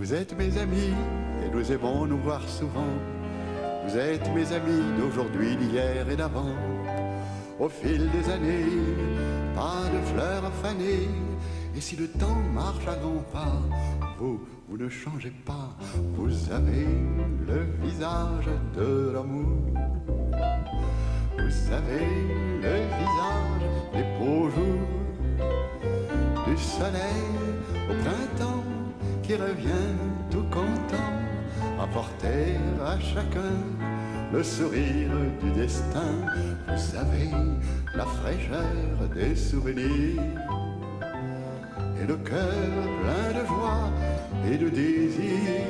Vous êtes mes amis et nous aimons nous voir souvent. Vous êtes mes amis d'aujourd'hui, d'hier et d'avant. Au fil des années, pas de fleurs fanées. Et si le temps marche à grands pas, vous ne changez pas. Vous avez le visage de l'amour. Vous avez le visage des beaux jours, du soleil au printemps qui revient tout content, apporter à chacun le sourire du destin. Vous avez la fraîcheur des souvenirs et le cœur plein de joie et de désir,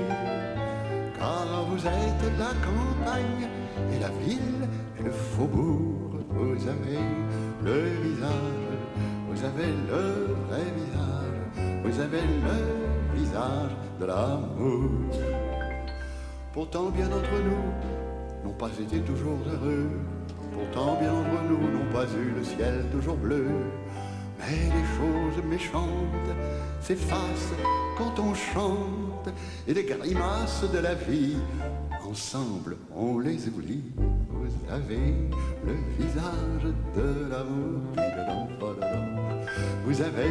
car vous êtes la campagne et la ville et le faubourg. Vous avez le visage, vous avez le vrai visage, vous avez le visage de l'amour. Pourtant bien d'entre nous n'ont pas été toujours heureux, pourtant bien d'entre nous n'ont pas eu le ciel toujours bleu. Mais les choses méchantes s'effacent quand on chante, et les grimaces de la vie, ensemble on les oublie. Vous avez le visage de l'amour. Vous avez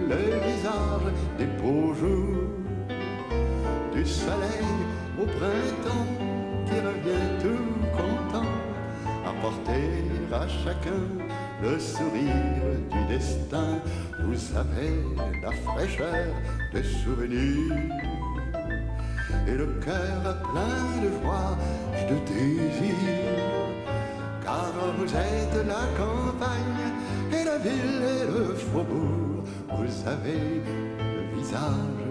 le visage des beaux jours, du soleil au printemps qui revient tout content, apporter à chacun le sourire du destin. Vous avez la fraîcheur des souvenirs et le cœur plein de joie et de désir, car vous êtes la campagne et la ville et le faubourg. Vous avez le visage,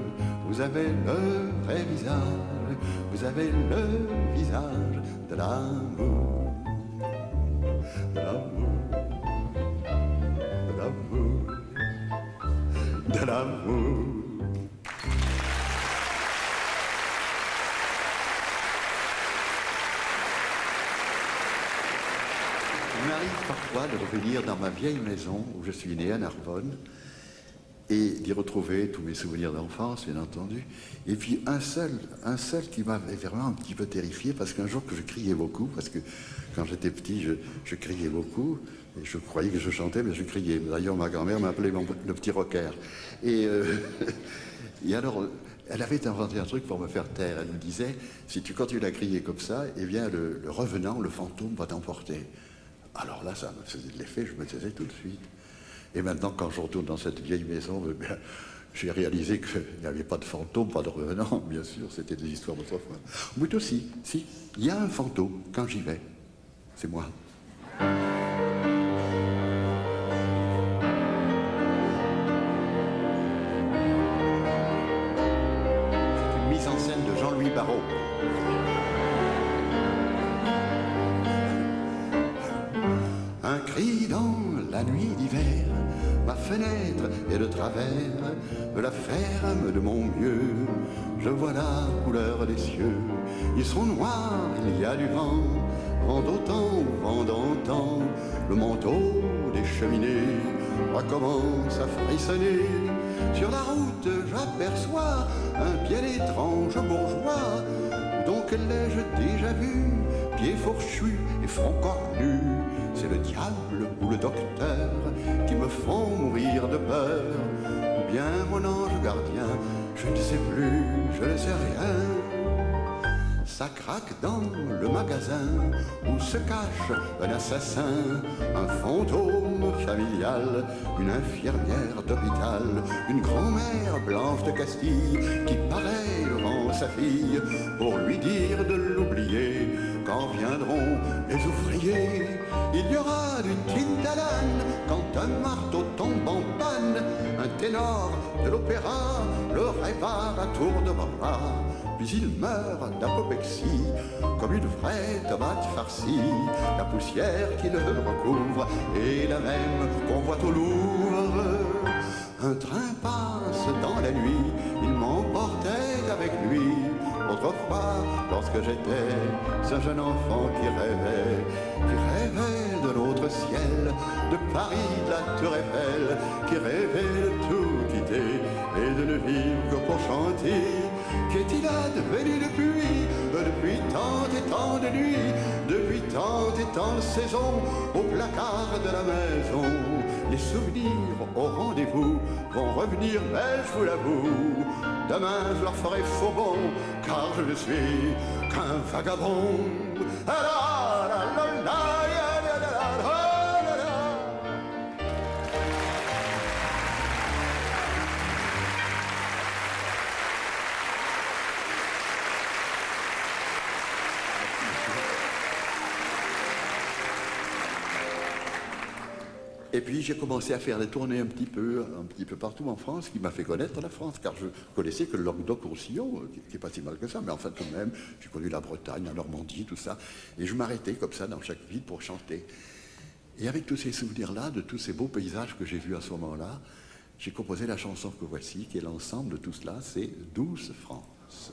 vous avez le vrai visage, vous avez le visage de l'amour, de l'amour, de l'amour, de l'amour. Il m'arrive parfois de revenir dans ma vieille maison où je suis né à Narbonne et d'y retrouver tous mes souvenirs d'enfance, bien entendu. Et puis un seul qui m'avait vraiment un petit peu terrifié, parce qu'un jour que je criais beaucoup, parce que quand j'étais petit, je criais beaucoup, et je croyais que je chantais, mais je criais. D'ailleurs, ma grand-mère m'appelait le petit rocker. Et alors, elle avait inventé un truc pour me faire taire. Elle me disait, si tu continues à crier comme ça, eh bien, le revenant, le fantôme va t'emporter. Alors là, ça me faisait de l'effet, je me taisais tout de suite. Et maintenant, quand je retourne dans cette vieille maison, j'ai réalisé qu'il n'y avait pas de fantôme, pas de revenant, bien sûr, c'était des histoires d'autrefois. Mais aussi, si, il y a un fantôme quand j'y vais, c'est moi. C'est une mise en scène de Jean-Louis Barrault. Un cri dans la nuit d'hiver, ma fenêtre est de travers, me la ferme de mon mieux. Je vois la couleur des cieux, ils sont noirs, il y a du vent, vent d'autant, vent d'antan. Le manteau des cheminées recommence à frissonner. Sur la route, j'aperçois un bien étrange bourgeois. Donc l'ai-je déjà vu, pieds fourchus et front cornu? C'est le diable ou le docteur qui me font mourir de peur, ou bien mon ange gardien, je ne sais plus, je ne sais rien. Ça craque dans le magasin où se cache un assassin, un fantôme familial, une infirmière d'hôpital, une grand-mère blanche de Castille qui paraît devant sa fille pour lui dire de l'oublier. Quand viendront les ouvriers, il y aura du tintalan. Quand un marteau tombe en panne, un ténor de l'opéra le répare à tour de bras. Puis il meurt d'apoplexie, comme une vraie tomate farcie. La poussière qui le recouvre est la même qu'on voit au Louvre. Un train passe dans la nuit, il m'emportait avec lui. Autrefois, lorsque j'étais ce jeune enfant qui rêvait de l'autre ciel, de Paris, de la Tour Eiffel, qui rêvait de tout quitter et de ne vivre que pour chanter, qui de nuit, depuis tant et tant de saisons, au placard de la maison. Les souvenirs au rendez-vous vont revenir, mais je vous l'avoue, demain je leur ferai faux bon, car je ne suis qu'un vagabond. Ah la la la la, ya la la la la la. Et puis j'ai commencé à faire des tournées un petit peu partout en France, qui m'a fait connaître la France, car je connaissais que le Languedoc-Roussillon, qui n'est pas si mal que ça, mais enfin tout de même, j'ai connu la Bretagne, la Normandie, tout ça, et je m'arrêtais comme ça dans chaque ville pour chanter. Et avec tous ces souvenirs-là, de tous ces beaux paysages que j'ai vus à ce moment-là, j'ai composé la chanson que voici, qui est l'ensemble de tout cela, c'est Douce France.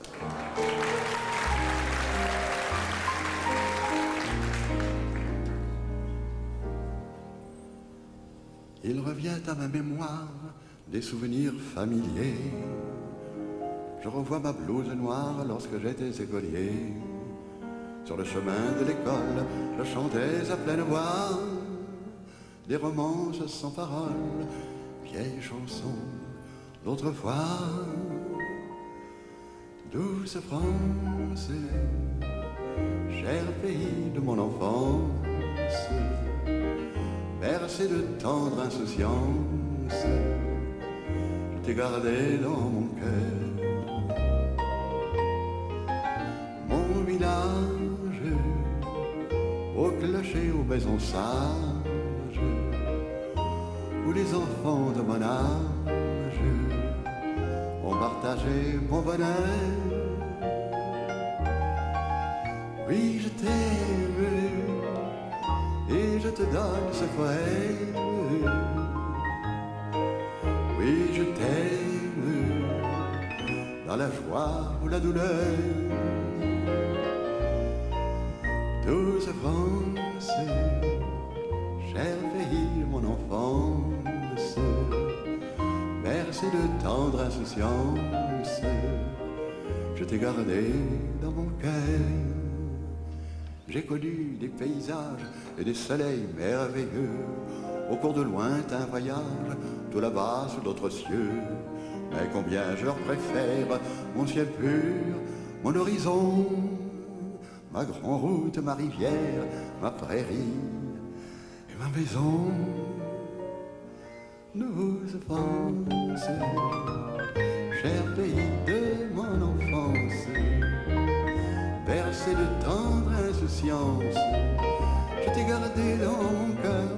Il revient à ma mémoire des souvenirs familiers. Je revois ma blouse noire lorsque j'étais écolier. Sur le chemin de l'école, je chantais à pleine voix des romances sans paroles, vieilles chansons d'autrefois. Douce France, cher pays de mon enfance, bercé de tendre insouciance, je t'ai gardé dans mon cœur. Mon village, au clocher, aux maisons sages, où les enfants de mon âge ont partagé mon bonheur. Oui, je t'aime et je te donne ce poème. Oui, je t'aime dans la joie ou la douleur. Douce France, cher pays de mon enfance, bercé de tendre insouciance, je t'ai gardé dans mon cœur. J'ai connu des paysages et des soleils merveilleux au cours de lointains voyages, tout là-bas sous d'autres cieux. Mais combien je leur préfère mon ciel pur, mon horizon, ma grande route, ma rivière, ma prairie et ma maison. Douce France, cher pays de mon enfance, bercé de tendre insouciance, je t'ai gardé dans mon cœur.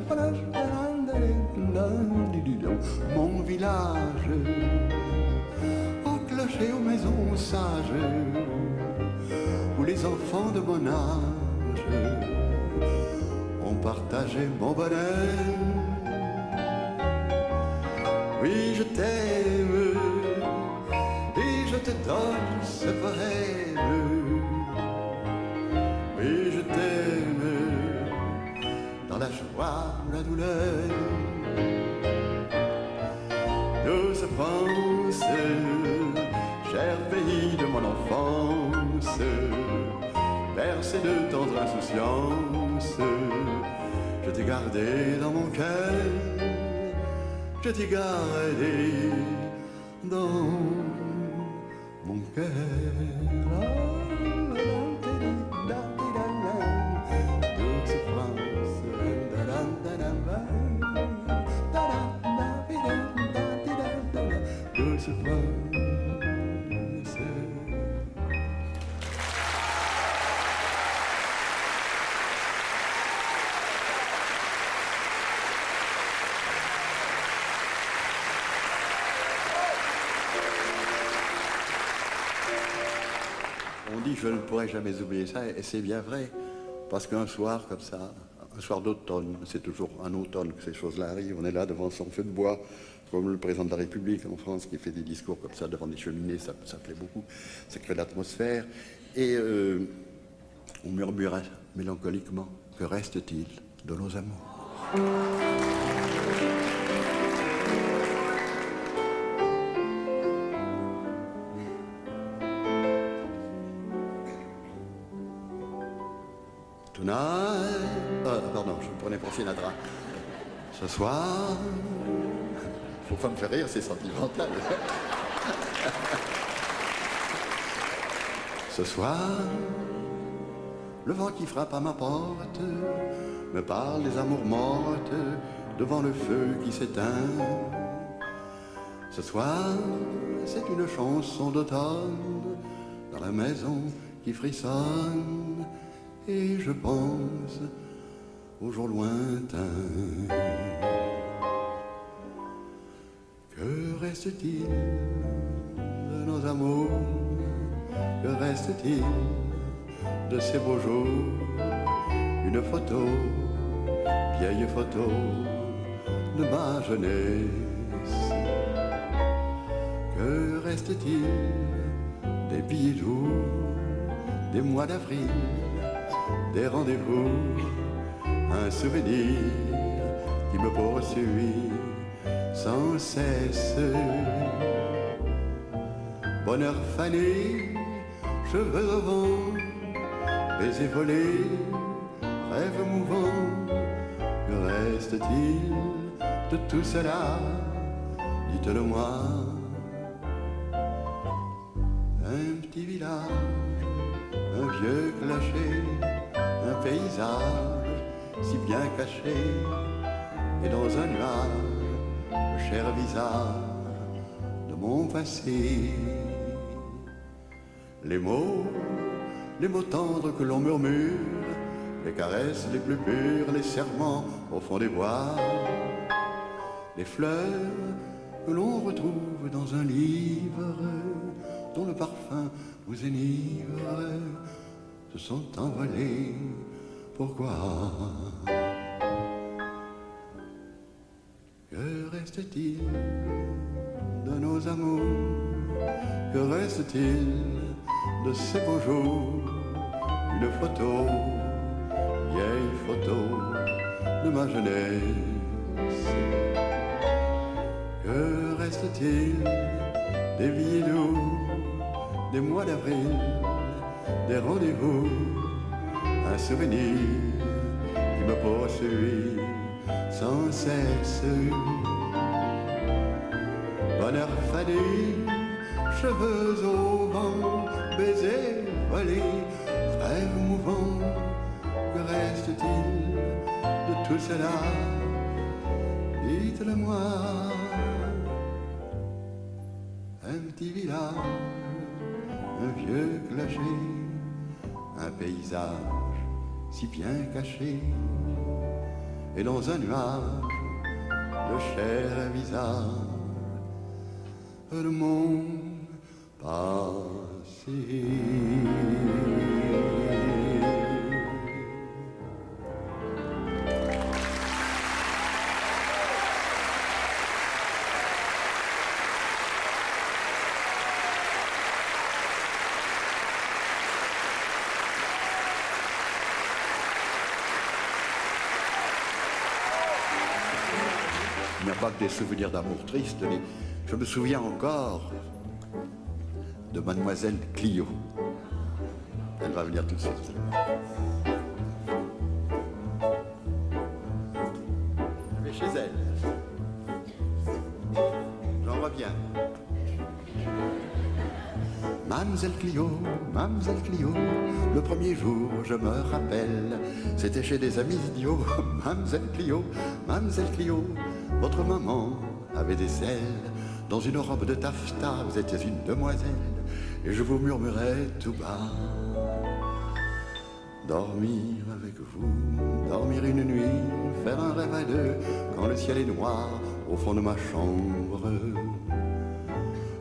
Mon village, au clocher, aux maisons sages, où les enfants de mon âge ont partagé mon bonheur. Oui, je t'aime et je te donne ce poème. Oui, je t'aime dans la joie ou la douleur. Douce France, cher pays de mon enfance, bercé de tendre insouciance, je t'ai gardé dans mon cœur, je t'ai gardé dans mon cœur. On dit je ne pourrai jamais oublier ça, et c'est bien vrai, parce qu'un soir comme ça, un soir d'automne, c'est toujours en automne que ces choses-là arrivent, on est là devant son feu de bois, comme le président de la République en France qui fait des discours comme ça devant des cheminées, ça plaît beaucoup, ça crée l'atmosphère, et on murmura mélancoliquement, que reste-t-il de nos amours ? Tonight... pardon, je me prenais pour Sinatra. Ce soir... Faut pas me faire rire, c'est sentimental. Ce soir, le vent qui frappe à ma porte me parle des amours mortes devant le feu qui s'éteint. Ce soir, c'est une chanson d'automne dans la maison qui frissonne et je pense aux jours lointains. Que reste-t-il de nos amours? Que reste-t-il de ces beaux jours? Une photo, vieille photo de ma jeunesse. Que reste-t-il des billets doux, des mois d'avril, des rendez-vous, un souvenir qui me poursuit sans cesse. Bonheur fané, cheveux au vent, baisers volés, rêves mouvants. Que reste-t-il de tout cela? Dites-le-moi. Un petit village, un vieux clocher, un paysage si bien caché, et dans un nuage, le cher visage de mon passé. Les mots tendres que l'on murmure, les caresses les plus pures, les serments au fond des bois, les fleurs que l'on retrouve dans un livre, dont le parfum vous enivre, se sont envolés. Pourquoi? Que reste-t-il de nos amours? Que reste-t-il de ces beaux jours? Une photo, vieille photo de ma jeunesse. Que reste-t-il des billets doux, des mois d'avril, des rendez-vous, un souvenir qui me poursuit sans cesse. Bonheur fané, cheveux au vent, baisers volés, rêves mouvants. Que reste-t-il de tout cela? Dites-le-moi. Un petit village, un vieux clocher, un paysage si bien caché, et dans un nuage, le cher visage de mon passé. Il n'y a pas que des souvenirs d'amour tristes. Je me souviens encore de Mademoiselle Clio. Elle va venir tout de suite. Je vais chez elle. J'en reviens. Mademoiselle Clio, le premier jour, je me rappelle, c'était chez des amis idiots. Mademoiselle Clio, votre maman avait des ailes. Dans une robe de taffetas, vous étiez une demoiselle, et je vous murmurais tout bas. Dormir avec vous, dormir une nuit, faire un rêve à deux, quand le ciel est noir au fond de ma chambre.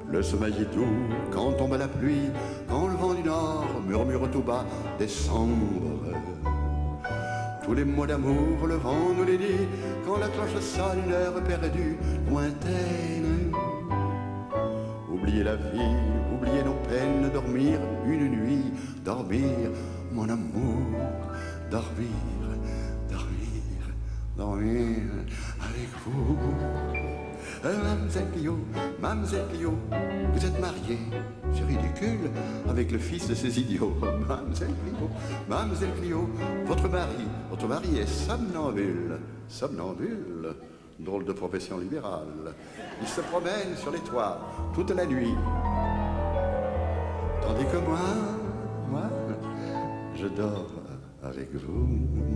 Le sommeil est doux quand tombe la pluie, quand le vent du nord murmure tout bas décembre. Tous les mots d'amour, le vent nous les dit, quand la cloche sonne une heure perdue, lointaine. Oubliez la vie, oubliez nos peines, dormir une nuit, dormir, mon amour, dormir avec vous. Mademoiselle Clio, vous êtes mariée, c'est ridicule, avec le fils de ces idiots. Mademoiselle Clio, votre mari est somnambule. Somnambule, drôle de profession libérale. Il se promène sur les toits toute la nuit. Tandis que moi, je dors avec vous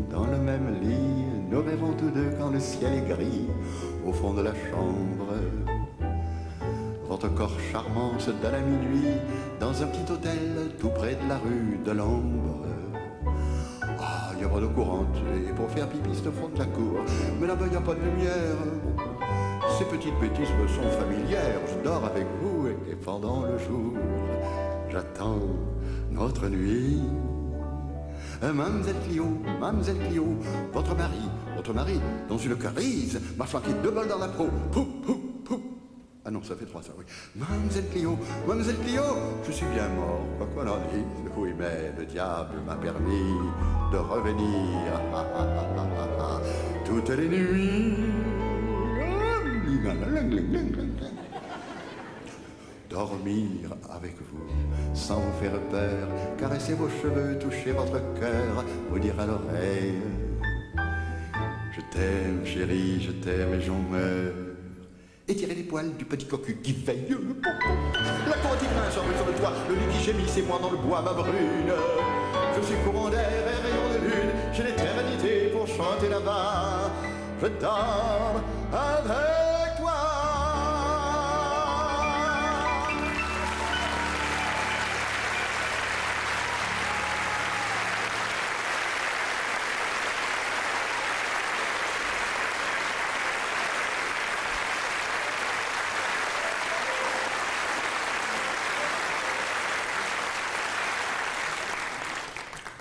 dans le même lit. Nous rêvons tous deux quand le ciel est gris au fond de la chambre. Votre corps charmant se donne à minuit dans un petit hôtel tout près de la rue de l'Ambre. Ah, il n'y a pas d'eau courante et pour faire pipi c'est au fond de la cour. Mais là-bas il n'y a pas de lumière. Ces petites bêtises me sont familières. Je dors avec vous et pendant le jour j'attends notre nuit. Mademoiselle Clio, votre mari, dans une crise, m'a flanqué 2 balles dans la peau. Pou. Ah non, ça fait 3 ça, oui. Mademoiselle Clio, je suis bien mort, quoi qu'on en dise. Oui, mais le diable m'a permis de revenir toutes les nuits. Dormir avec vous, sans vous faire peur, caresser vos cheveux, toucher votre cœur, vous dire à l'oreille: je t'aime chérie, je t'aime et j'en meurs. Étirer les poils du petit cocu qui veille. La cour qui grince sur le toit, le lit qui gémit, c'est moi dans le bois, ma brune. Je suis courant d'air et rayon de lune, j'ai l'éternité pour chanter là-bas. Je dors avec toi.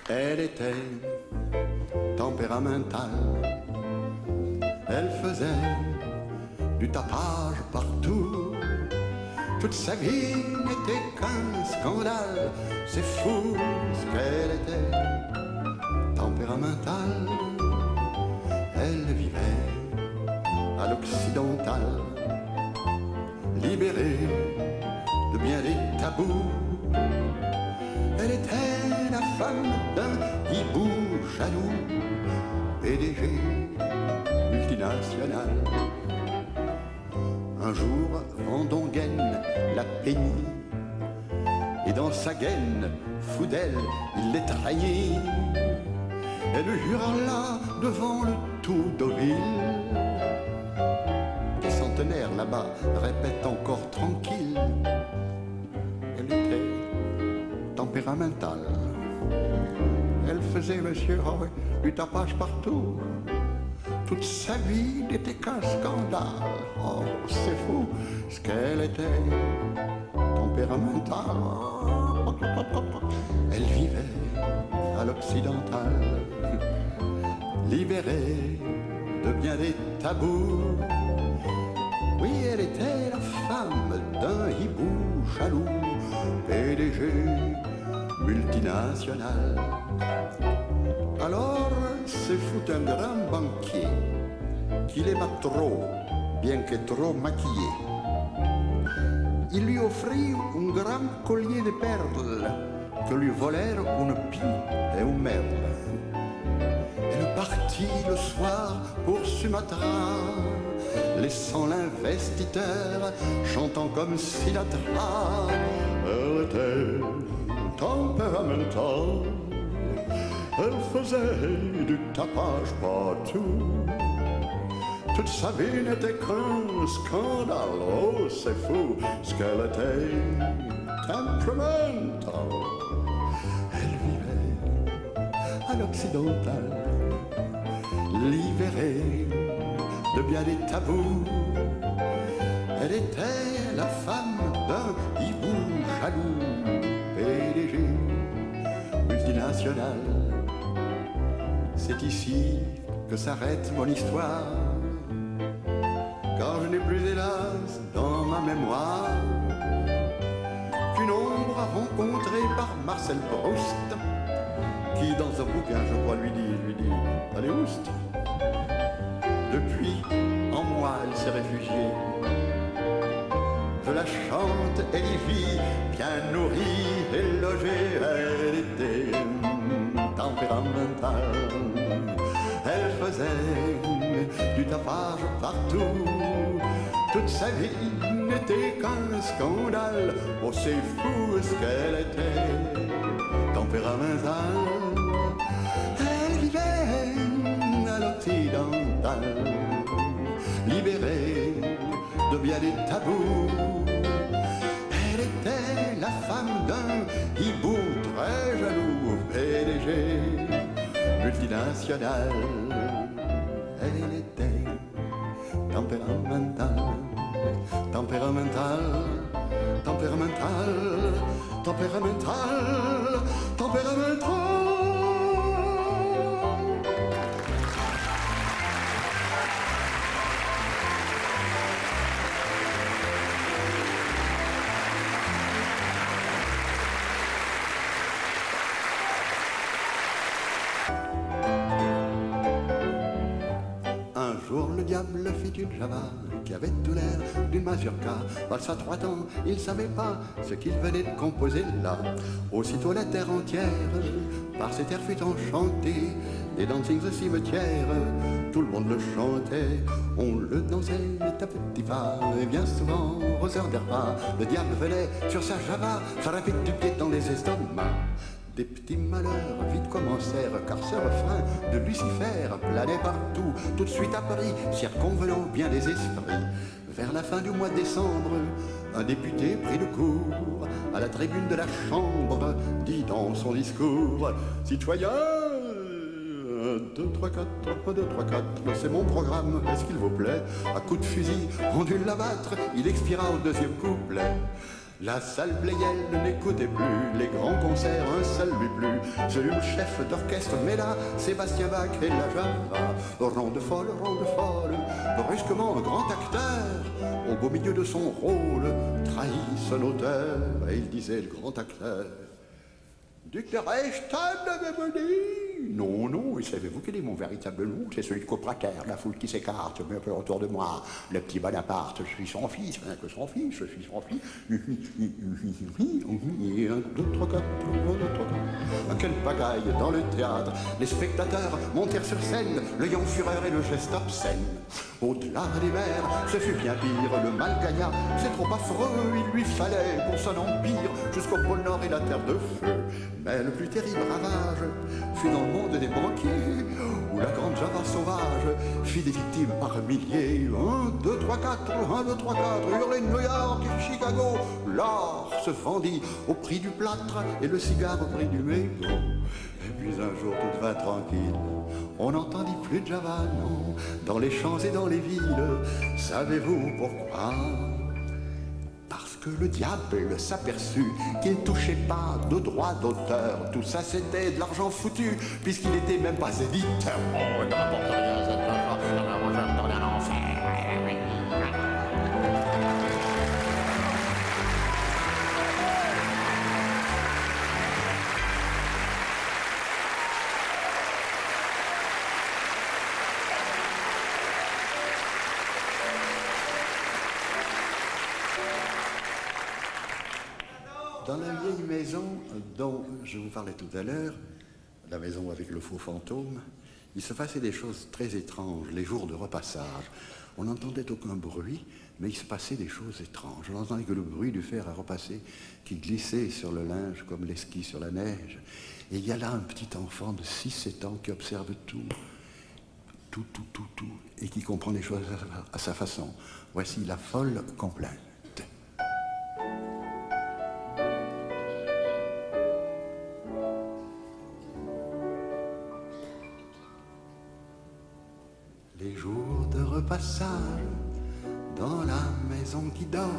Elle était tempéramentale, elle faisait du tapage partout. Toute sa vie n'était qu'un scandale, c'est fou ce qu'elle était. Tempéramentale, elle vivait à l'occidental, libérée de bien des tabous. Elle était la femme d'un hibou jaloux, PDG multinational. Un jour, Vendongaine la peignit, et dans sa gaine, fou d'elle, il les trahit. Elle hurla devant le tout Deauville. Les centenaires là-bas répètent encore tranquille. Elle était tempéramentale. Elle faisait, monsieur, du tapage partout. Toute sa vie n'était qu'un scandale. Oh, c'est fou ce qu'elle était tempéramentale. Elle vivait à l'occidental, libérée de bien des tabous. Oui, elle était la femme d'un hibou jaloux, PDG multinational. Alors se fout un grand banquier qui l'aima trop, bien que trop maquillé. Il lui offrit un grand collier de perles que lui volèrent une pie et une merle. Elle partit le soir pour Sumatra, laissant l'investiteur chantant comme Sinatra. Elle était tempéramentale, elle faisait du tapage partout. Toute sa vie n'était qu'un scandale. Oh, c'est fou ce qu'elle était tempéramentale. Elle vivait à l'occidental, libérée de bien des tabous. Elle était la femme d'un hibou jaloux, PDG multinational. C'est ici que s'arrête mon histoire, car je n'ai plus hélas dans ma mémoire qu'une ombre rencontrée par Marcel Proust, qui dans un bouquin, je crois, lui dit, allez oust. Depuis, en moi, elle s'est réfugiée. Je la chante, elle y vit, bien nourrie délogée, elle était tempéramentale. Elle faisait du tapage partout. Toute sa vie n'était qu'un scandale. Oh, c'est fou ce qu'elle était tempéramentale. Elle vivait à l'occidental, libérée de bien des tabous. Elle était la femme d'un hibou très jaloux, PDG multinational. Elle était tempéramentale, tempéramentale, tempéramentale, tempéramentale, tempéramentale. Le diable fit une java qui avait tout l'air d'une mazurka. Valse à 3 temps, il savait pas ce qu'il venait de composer là. Aussitôt la terre entière par cet air fut enchantée. Des dancings au cimetière, tout le monde le chantait. On le dansait à petit pas, et bien souvent aux heures des repas, le diable venait sur sa java frapper du pied dans les estomacs. Des petits malheurs vite commencèrent, car ce refrain de Lucifer planait partout, tout de suite à Paris, circonvenant bien des esprits. Vers la fin du mois de décembre, un député prit le cours à la tribune de la Chambre, dit dans son discours: citoyens, 1, 2, 3, 4, 1, 2, 3, 4, c'est mon programme, est-ce qu'il vous plaît? À coups de fusil, on dut l'abattre, il expira au 2e couplet. La salle Pleyel n'écoutait plus les grands concerts, un seul lui plut. Celui où le chef d'orchestre mêla Sébastien Bach et la java. Ronde folle, brusquement un grand acteur, au beau milieu de son rôle, trahit son auteur. Et il disait, le grand acteur: Duc de Reichstadt avait dit. Non, non, et savez-vous quel est mon véritable nom? C'est celui de Copracaire, la foule qui s'écarte, mais un peu autour de moi. Le petit Bonaparte, je suis son fils, rien que son fils, je suis son fils. Et 1, 2, 3, 4, 1, 2, 3, 4. Quelle pagaille dans le théâtre. Les spectateurs montèrent sur scène, le yon fureur et le geste obscène. Au-delà des mers, ce fut bien pire, le mal gagna, c'est trop affreux, il lui fallait pour son empire jusqu'au pôle Nord et la terre de feu. Mais le plus terrible ravage fut dans le monde des banquiers, où la grande java sauvage fit des victimes par milliers. 1, 2, 3, 4, 1, 2, 3, 4, hurlait New York et Chicago. L'or se vendit au prix du plâtre et le cigare au prix du mégot. Et puis un jour tout devint tranquille, on n'entendit plus de java, non, dans les champs et dans les villes. Savez-vous pourquoi? Parce que le diable s'aperçut qu'il ne touchait pas de droit d'auteur. Tout ça c'était de l'argent foutu, puisqu'il n'était même pas éditeur. Oh, n'importe rien, cette argent, on va retourner en enfer. Dans la vieille maison dont je vous parlais tout à l'heure, la maison avec le faux fantôme, il se passait des choses très étranges les jours de repassage. On n'entendait aucun bruit, mais il se passait des choses étranges. On n'entendait que le bruit du fer à repasser qui glissait sur le linge comme les skis sur la neige. Et il y a là un petit enfant de 6-7 ans qui observe tout, et qui comprend les choses à sa façon. Voici la folle complainte. Les jours de repassage dans la maison qui dort,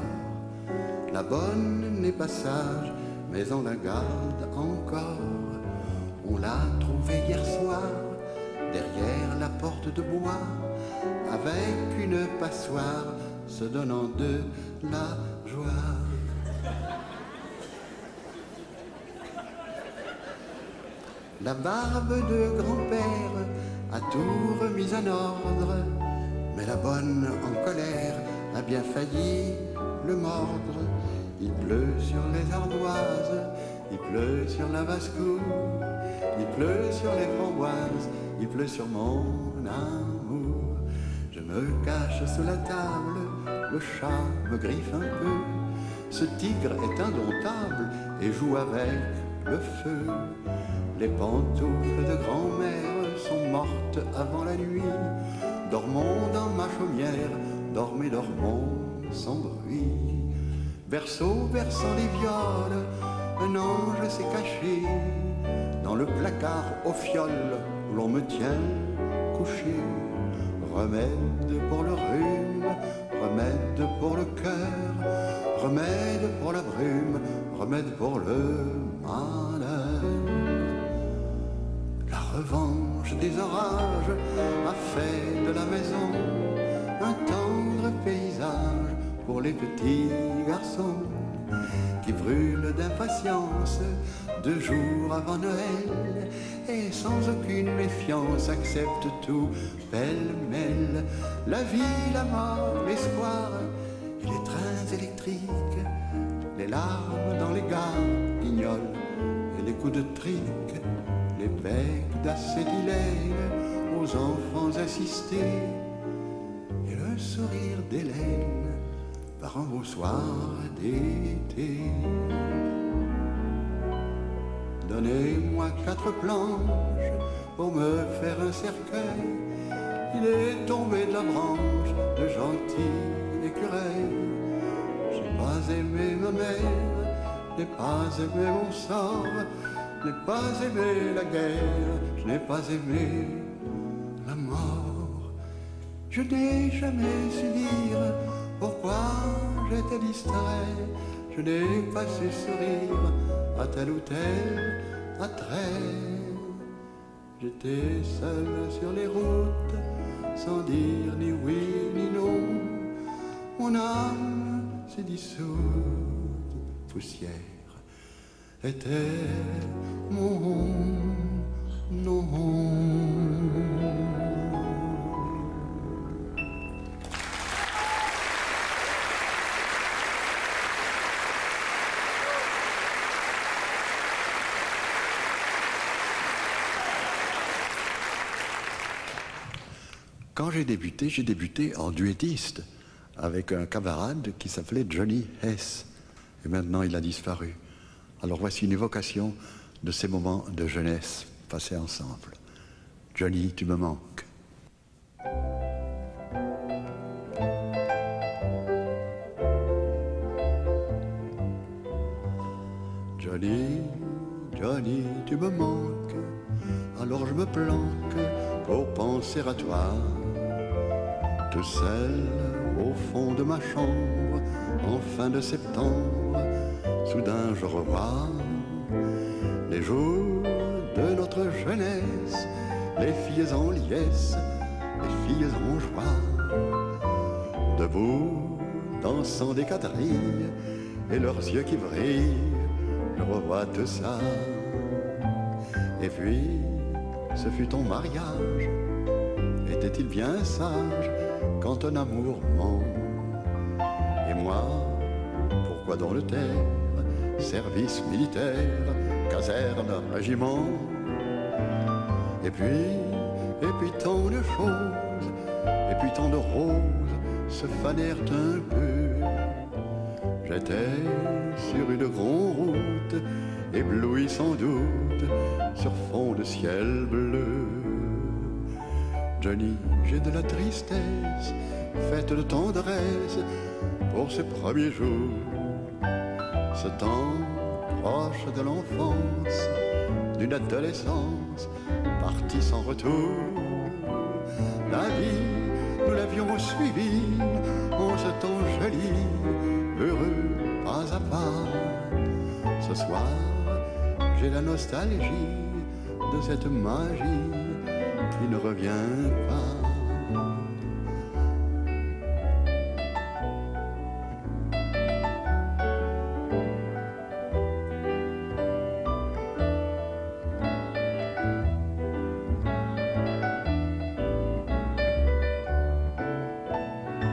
la bonne n'est pas sage, mais on la garde encore. On l'a trouvée hier soir, derrière la porte de bois, avec une passoire, se donnant de la joie. La barbe de grand-père a tout remis en ordre, mais la bonne en colère a bien failli le mordre. Il pleut sur les ardoises, il pleut sur la basse-cour, il pleut sur les framboises, il pleut sur mon amour. Je me cache sous la table, le chat me griffe un peu. Ce tigre est indomptable et joue avec le feu. Les pantoufles de grand-mère sont mortes avant la nuit. Dormons dans ma chaumière, dormez, dormons sans bruit. Berceau, berçant des violes, un ange s'est caché dans le placard aux fioles où l'on me tient couché. Remède pour le rhume, remède pour le cœur, remède pour la brume, remède pour le malheur. La revanche des orages a fait de la maison un tendre paysage pour les petits garçons qui brûlent d'impatience 2 jours avant Noël et sans aucune méfiance acceptent tout pêle-mêle. La vie, la mort, l'espoir et les trains électriques, les larmes dans les gares guignols et les coups de trique, les becs d'acétylène aux enfants assistés et le sourire d'Hélène par un beau soir d'été. Donnez-moi 4 planches pour me faire un cercueil. Il est tombé de la branche de gentil écureuil. J'ai pas aimé ma mère, n'ai pas aimé mon sort, n'ai pas aimé la guerre, je n'ai pas aimé la mort. Je n'ai jamais su dire pourquoi j'étais distrait, je n'ai pas su sourire à tel ou tel attrait. J'étais seul sur les routes, sans dire ni oui ni non. Mon âme s'est dissoute, poussière était mon nom. Quand j'ai débuté en duettiste avec un camarade qui s'appelait Johnny Hess. Et maintenant, il a disparu. Alors voici une évocation de ces moments de jeunesse passés ensemble. Johnny, tu me manques. Johnny, Johnny, tu me manques. Alors je me planque pour penser à toi. Tout seul au fond de ma chambre, en fin de septembre, soudain je revois les jours de notre jeunesse, les filles en liesse, les filles en joie, debout, dansant des quadrilles, et leurs yeux qui brillent, je revois tout ça. Et puis, ce fut ton mariage, était-il bien sage quand un amour ment? Et moi, pourquoi dans le terre, service militaire, caserne, régiment? Et puis tant de choses, et puis tant de roses se fanèrent un peu. J'étais sur une grande route, ébloui sans doute, sur fond de ciel bleu. Johnny, j'ai de la tristesse, faite de tendresse, pour ce premier jour, ce temps proche de l'enfance, d'une adolescence partie sans retour. La vie, nous l'avions suivie en ce temps joli, heureux pas à pas. Ce soir, j'ai la nostalgie de cette magie qui ne revient pas.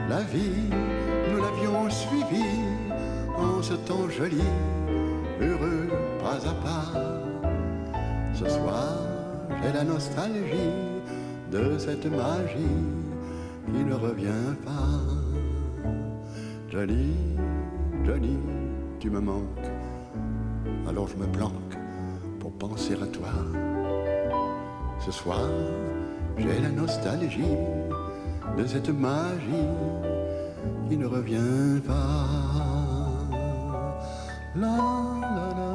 La vie, nous l'avions suivie en ce temps joli, heureux pas pas à pas. Ce soir, j'ai la nostalgie de cette magie qui ne revient pas. Johnny, Johnny, tu me manques, alors je me planque pour penser à toi. Ce soir, j'ai la nostalgie de cette magie qui ne revient pas. La, la, la, la.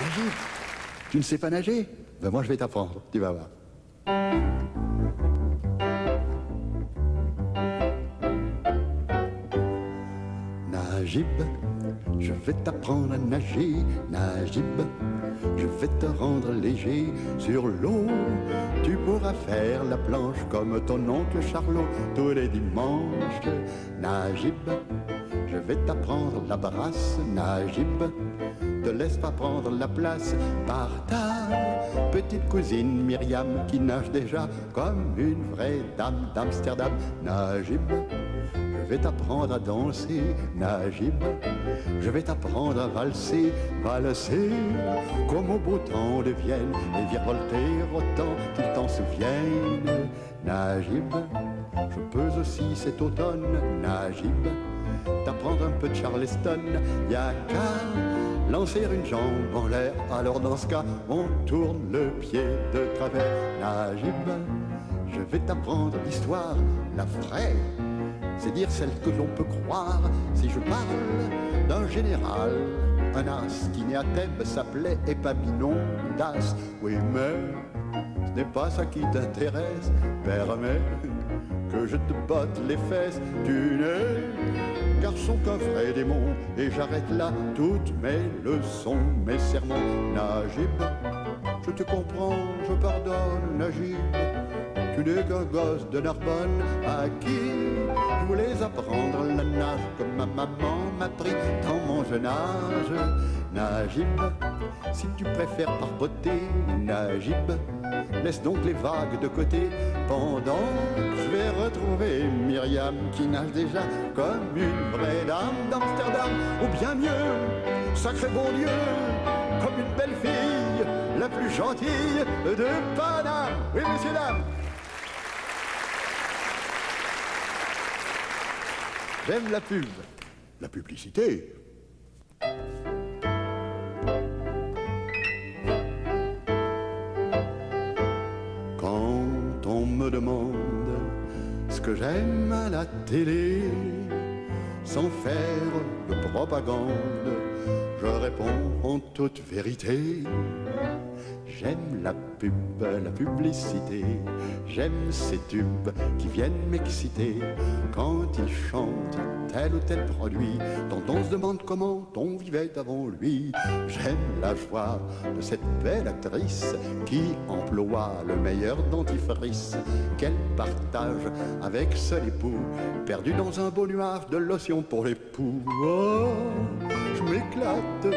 Nager. Tu ne sais pas nager? Ben moi je vais t'apprendre, tu vas voir. Najib, je vais t'apprendre à nager. Najib, je vais te rendre léger. Sur l'eau, tu pourras faire la planche comme ton oncle Charlot tous les dimanches. Najib, je vais t'apprendre la brasse. Najib, te laisse pas prendre la place par ta petite cousine Myriam qui nage déjà comme une vraie dame d'Amsterdam. Najib, je vais t'apprendre à danser. Najib, je vais t'apprendre à valser. Valser comme au beau temps de Vienne et virevolter autant qu'il t'en souvienne. Najib, je peux aussi cet automne. Najib, t'apprendre un peu de Charleston. Y'a qu'à lancer une jambe en l'air, alors dans ce cas, on tourne le pied de travers. Najib, je vais t'apprendre l'histoire, la vraie, c'est dire celle que l'on peut croire. Si je parle d'un général, un as qui né à Thèbes s'appelait Épaminondas. Oui, mais ce n'est pas ça qui t'intéresse. Permets que je te botte les fesses. Tu n'es garçon qu'un vrai démon, et j'arrête là toutes mes leçons, mes sermons. Najib, je te comprends, je pardonne. Najib, tu n'es qu'un gosse de Narbonne à qui je voulais apprendre la nage comme ma maman m'a pris dans mon jeune âge. Najib, si tu préfères par beauté, Najib, laisse donc les vagues de côté pendant que je vais retrouver Myriam qui nage déjà comme une vraie dame d'Amsterdam. Ou bien mieux, sacré bon Dieu, comme une belle fille, la plus gentille de Paname. Oui, messieurs, dames. J'aime la pub, la publicité. Quand on me demande ce que j'aime à la télé, sans faire de propagande, je réponds en toute vérité. J'aime la pub, la publicité. J'aime ces tubes qui viennent m'exciter. Quand ils chantent tel ou tel produit, dont on se demande comment on vivait avant lui. J'aime la joie de cette belle actrice qui emploie le meilleur dentifrice, qu'elle partage avec seul époux, perdu dans un beau nuage de lotion pour l'époux. Oh, je m'éclate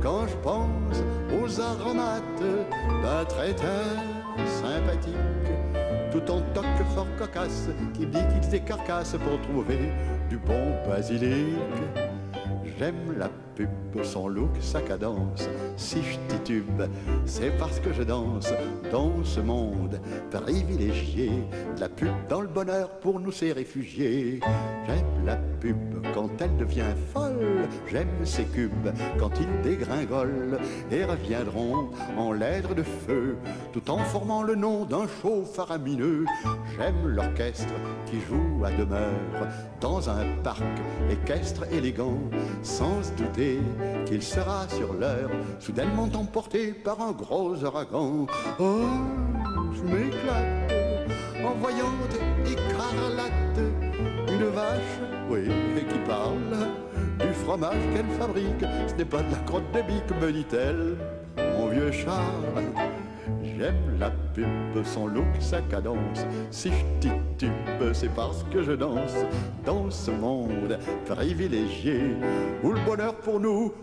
quand je pense aux aromates d'un traiteur sympathique, tout en toc fort cocasse, qui me dit qu'il se décarcasse pour trouver du bon basilic. J'aime la pub, son look, sa cadence. Si je titube, c'est parce que je danse dans ce monde privilégié. De la pub dans le bonheur pour nous ces réfugiés. J'aime la pub quand elle devient folle. J'aime ces cubes quand ils dégringolent et reviendront en lettres de feu, tout en formant le nom d'un show faramineux. J'aime l'orchestre qui joue à demeure dans un parc équestre élégant, sans se douter qu'il sera sur l'heure soudainement emporté par un gros ouragan. Oh, je m'éclate en voyant écarlate une vache, oui, et qui parle du fromage qu'elle fabrique. Ce n'est pas de la crotte de bique, me dit-elle, mon vieux Charles. J'aime la pub, son look, sa cadence. Si je titube, c'est parce que je danse dans ce monde privilégié où le bonheur pour nous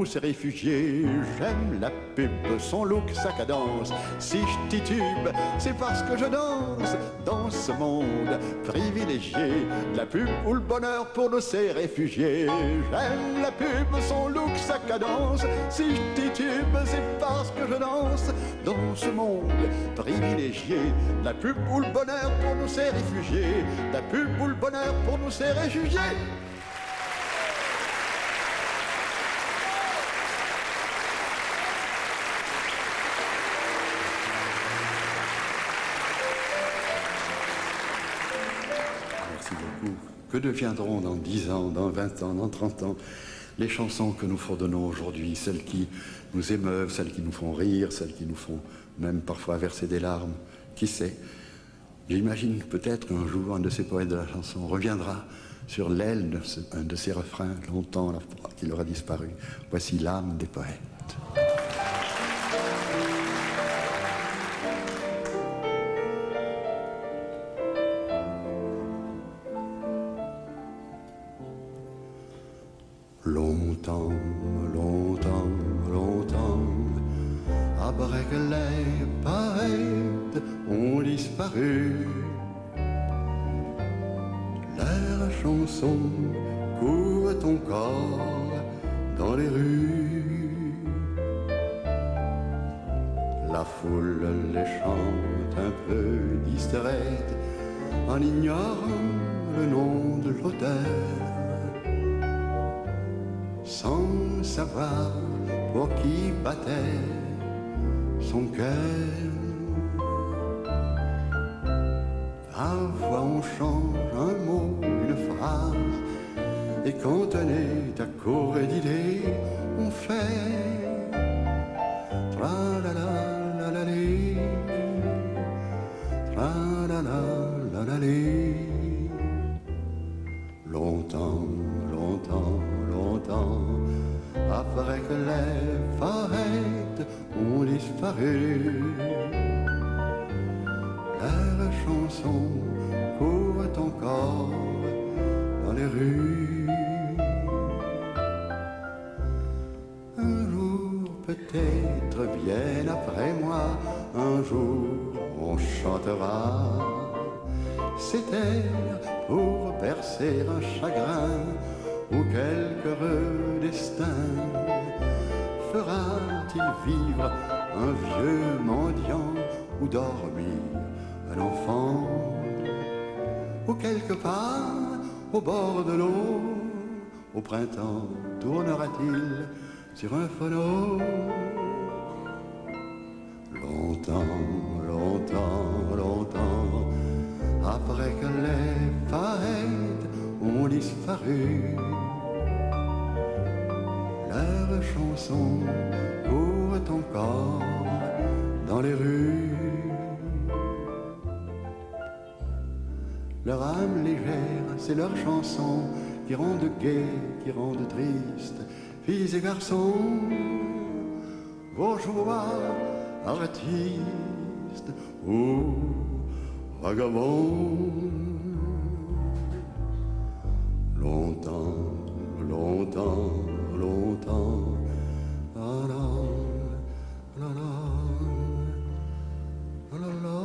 c'est réfugié. J'aime la pub, son look, sa cadence. Si je titube, c'est parce que je danse dans ce monde privilégié. La pub où le bonheur pour nous c'est réfugié. J'aime la pub, son look, sa cadence. Si je titube, c'est parce que je danse dans ce monde privilégié. La pub où le bonheur pour nous c'est réfugié. La pub où le bonheur pour nous c'est réfugié. Merci beaucoup. Que deviendront dans 10 ans, dans 20 ans, dans 30 ans les chansons que nous fredonnons aujourd'hui, celles qui nous émeuvent, celles qui nous font rire, celles qui nous font même parfois verser des larmes? Qui sait? J'imagine peut-être qu'un jour un de ces poètes de la chanson reviendra sur l'aile d'un de ces refrains longtemps qu'il aura disparu. Voici l'âme des poètes. Longtemps, longtemps, longtemps, après que les poètes ont disparu, leurs chansons courent encore dans les rues. La foule les chante un peu distraite en ignorant le nom de l'auteur, sans savoir pour qui battait son cœur. Parfois on change un mot, une phrase, et quand on est à court d'idées, on fait tra-la-la-la-la-li, tra-la-la-la-la-li. Longtemps, longtemps, longtemps, après que les poètes ont disparu, leurs chansons courent encore dans les rues. Un jour, peut-être bien après moi, un jour on chantera ces airs pour percer un chagrin ou quelque heureux destin. Fera-t-il vivre un vieux mendiant ou dormir un enfant? Ou quelque part au bord de l'eau, au printemps tournera-t-il sur un phono? Longtemps, longtemps, longtemps, après que les poètes ont disparu, leurs chansons courent encore dans les rues. Leur âme légère, c'est leur chanson qui rendent gai, qui rendent triste. Filles et garçons, bourgeois, artistes ou vagabonds. Longtemps, longtemps, longtemps, la la la la la la.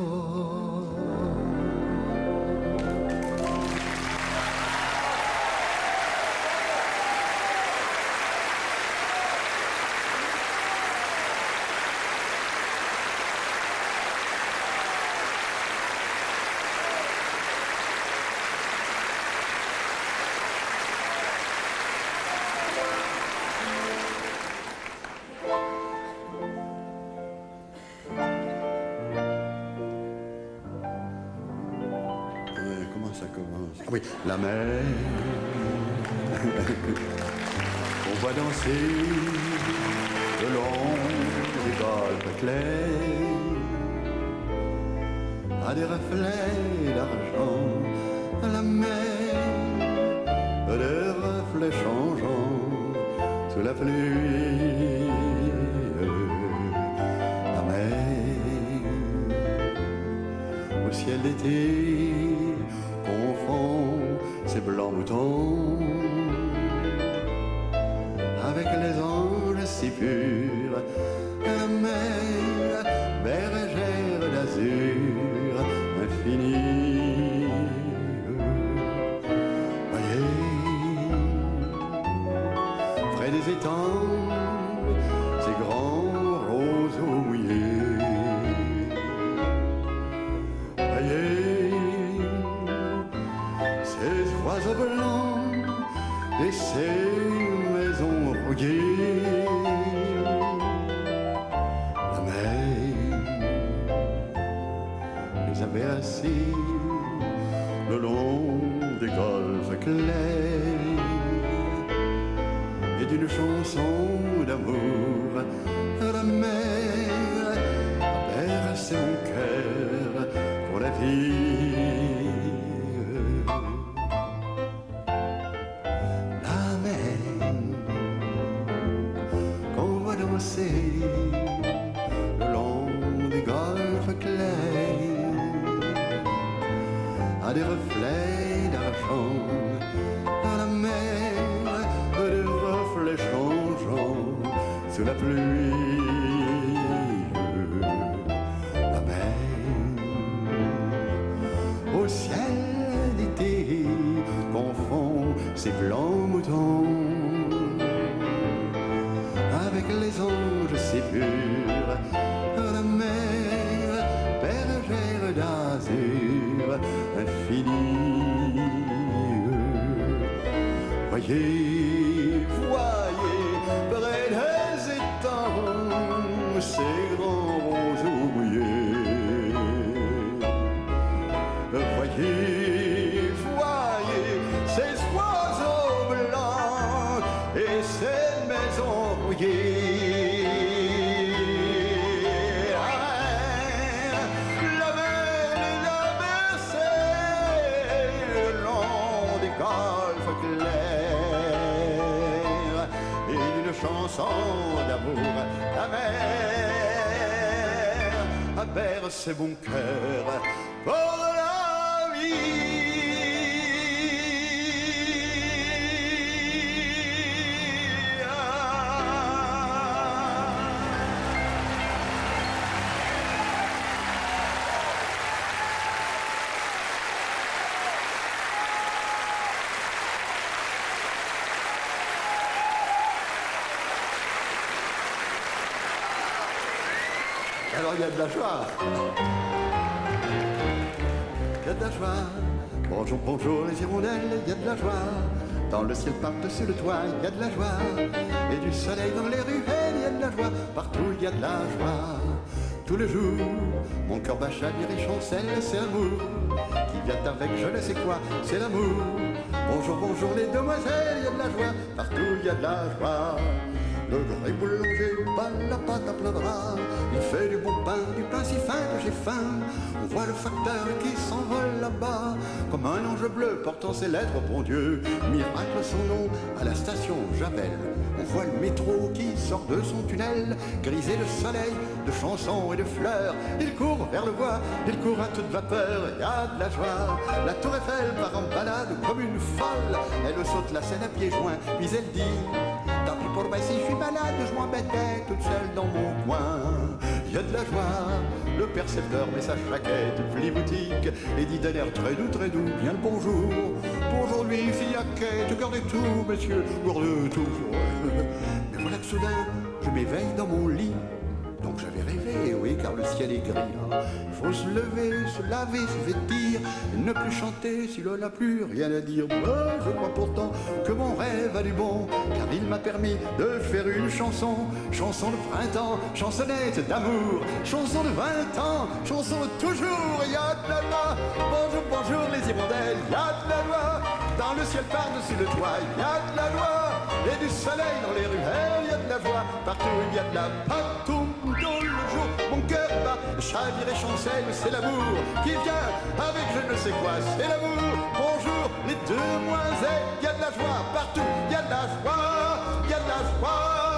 Ça commence. Ah oui, la mer. On voit danser le long des golfes clairs, à des reflets d'argent, à la mer, des reflets changeants sous la pluie. La mer. ciel d'été confond ces blancs moutons avec les anges si purs, la mer bergère d'azur infini. Voyez, près des étangs, ces grands roseaux mouillés. Voyez, ces oiseaux blancs et ces maisons rouillées. La mer les avait assis le long des golfes clairs, et d'une chanson d'amour la mer a bercé mon cœur pour la vie. La mer qu'on voit danser le long des golfes clairs a des reflets d'argent. La mer des reflets changeants sous la pluie. La mer au ciel d'été confond ses blancs moutons avec les anges si purs. La mer bergère d'azur infini. Voyez, voyez, près des étangs, ces grands roseaux mouillés. Voyez, voyez, ces oiseaux blancs et ces maisons rouillées. La mer les a bercés le long des golfes clairs, et d'une chanson d'amour la mer a bercé mon cœur pour la vie. Alors il y a de la joie. Il y a de la joie. Bonjour, bonjour les hirondelles, il y a de la joie. Dans le ciel par-dessus le toit, il y a de la joie. Et du soleil dans les ruelles, il y a de la joie. Partout il y a de la joie. Tous les jours, mon cœur bat chavire et chancelle, c'est l'amour qui vient avec je ne sais quoi, c'est l'amour. Bonjour, bonjour les demoiselles, il y a de la joie. Partout il y a de la joie. Le vrai boulanger bat la pâte à plein bras. Il fait du bon pain si fin que j'ai faim. On voit le facteur qui s'envole là-bas, comme un ange bleu portant ses lettres au bon Dieu. Miracle son nom à la station Javel. On voit le métro qui sort de son tunnel, grisé le soleil de chansons et de fleurs. Il court vers le bois, il court à toute vapeur, il y a de la joie. La tour Eiffel part en balade comme une folle. Elle saute la Seine à pieds joints, puis elle dit: tant pis pour moi si je suis malade, je m'embêtais toute seule dans mon coin. Il y a de la joie, le percepteur met sa chaquette, plie boutique et dit d'un air très doux, bien le bonjour. Pour aujourd'hui, fille à quête, gardez tout, messieurs, gardez tout. Mais voilà que soudain, je m'éveille dans mon lit. Donc j'avais rêvé, oui, car le ciel est gris. Il faut se lever, se laver, se vêtir, et ne plus chanter si l'on n'a plus rien à dire. Mais je crois pourtant que mon rêve a du bon, car il m'a permis de faire une chanson. Chanson de printemps, chansonnette d'amour, chanson de 20 ans, chanson de toujours. Il y a de la joie, bonjour, bonjour les hirondelles, il y a de la joie. Dans le ciel par-dessus le toit, il y a de la joie. Et du soleil dans les ruelles, il y a de la joie. Partout il y a de la partout. Tout le jour, mon cœur bat, chavire et chancelle, c'est l'amour qui vient avec je ne sais quoi, c'est l'amour. Bonjour les demoiselles, il y a de la joie partout, il y a de la joie, il y a de la joie.